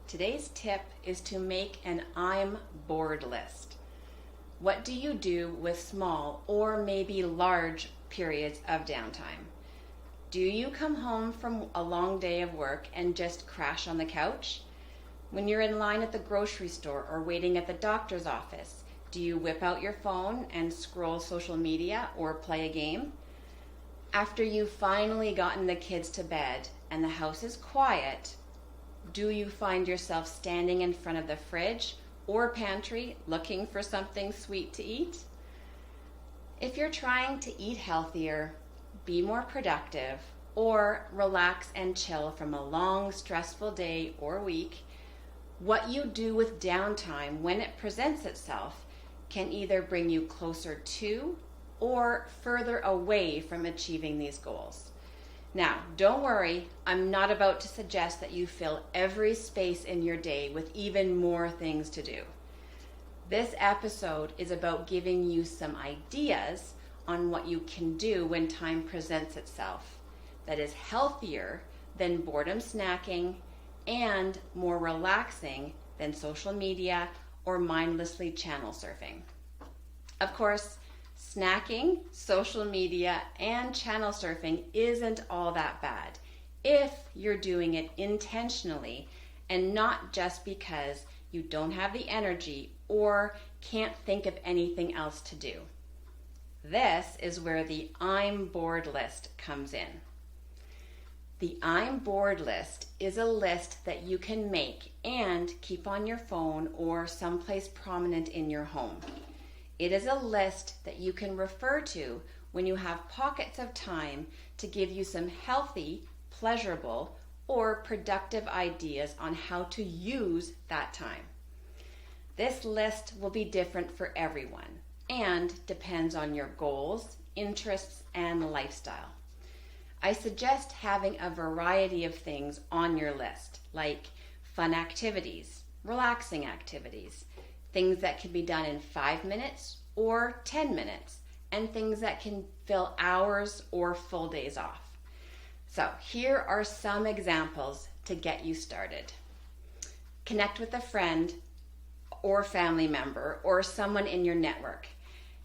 Today's tip is to make an I'm bored list. What do you do with small or maybe large periods of downtime? Do you come home from a long day of work and just crash on the couch? When you're in line at the grocery store or waiting at the doctor's office, do you whip out your phone and scroll social media or play a game? After you've finally gotten the kids to bed and the house is quiet, do you find yourself standing in front of the fridge or pantry looking for something sweet to eat? If you're trying to eat healthier, be more productive, or relax and chill from a long, stressful day or week, what you do with downtime when it presents itself can either bring you closer to or further away from achieving these goals. Now, don't worry, I'm not about to suggest that you fill every space in your day with even more things to do. This episode is about giving you some ideas on what you can do when time presents itself that is healthier than boredom snacking and more relaxing than social media or mindlessly channel surfing. Of course, snacking, social media, and channel surfing isn't all that bad if you're doing it intentionally and not just because you don't have the energy or can't think of anything else to do. This is where the I'm bored list comes in. The I'm bored list is a list that you can make and keep on your phone or someplace prominent in your home. It is a list that you can refer to when you have pockets of time to give you some healthy, pleasurable, or productive ideas on how to use that time. This list will be different for everyone and depends on your goals, interests, and lifestyle. I suggest having a variety of things on your list, like fun activities, relaxing activities, things that can be done in 5 minutes or 10 minutes, and things that can fill hours or full days off. So here are some examples to get you started. Connect with a friend or family member or someone in your network.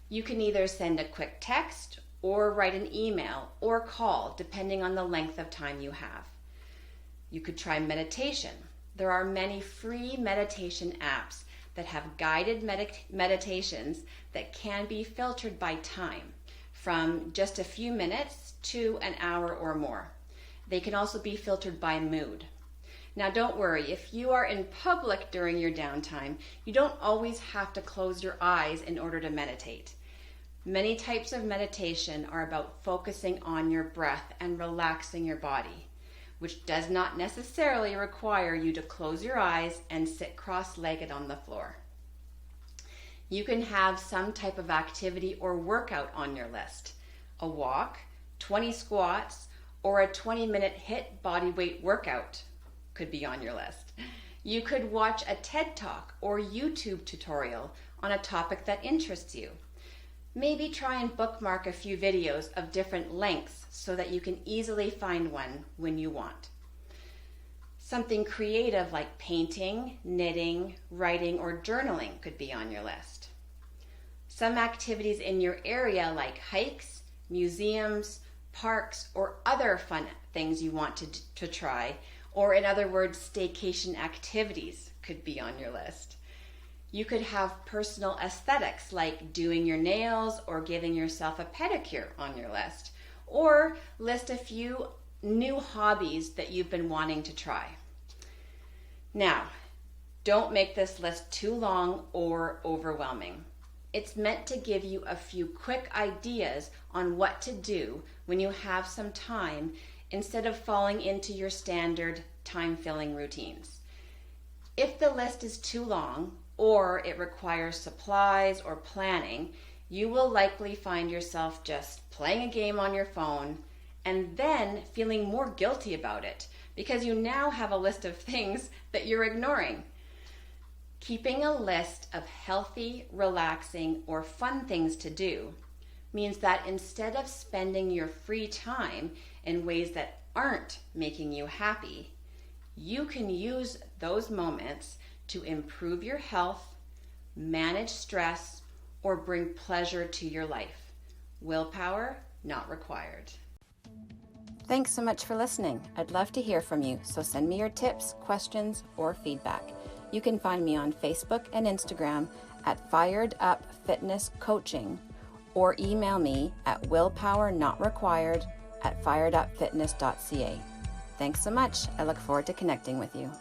You can either send a quick text or write an email or call, depending on the length of time you have. You could try meditation. There are many free meditation apps that have guided meditations that can be filtered by time, from just a few minutes to an hour or more. They can also be filtered by mood. Now don't worry, if you are in public during your downtime, you don't always have to close your eyes in order to meditate. Many types of meditation are about focusing on your breath and relaxing your body, which does not necessarily require you to close your eyes and sit cross-legged on the floor. You can have some type of activity or workout on your list. A walk, 20 squats, or a 20-minute HIIT bodyweight workout could be on your list. You could watch a TED Talk or YouTube tutorial on a topic that interests you. Maybe try and bookmark a few videos of different lengths so that you can easily find one when you want. Something creative like painting, knitting, writing, or journaling could be on your list. Some activities in your area like hikes, museums, parks, or other fun things you want to try, or in other words, staycation activities could be on your list. You could have personal aesthetics like doing your nails or giving yourself a pedicure on your list, or list a few new hobbies that you've been wanting to try. Now, don't make this list too long or overwhelming. It's meant to give you a few quick ideas on what to do when you have some time instead of falling into your standard time-filling routines. If the list is too long or it requires supplies or planning, you will likely find yourself just playing a game on your phone and then feeling more guilty about it because you now have a list of things that you're ignoring. Keeping a list of healthy, relaxing, or fun things to do means that instead of spending your free time in ways that aren't making you happy, You can use those moments to improve your health, manage stress, or bring pleasure to your life. Willpower not required. Thanks so much for listening. I'd love to hear from you, so send me your tips, questions, or feedback. You can find me on Facebook and Instagram at Fired Up Fitness Coaching, or email me at willpowernotrequired@firedupfitness.ca. Thanks so much. I look forward to connecting with you.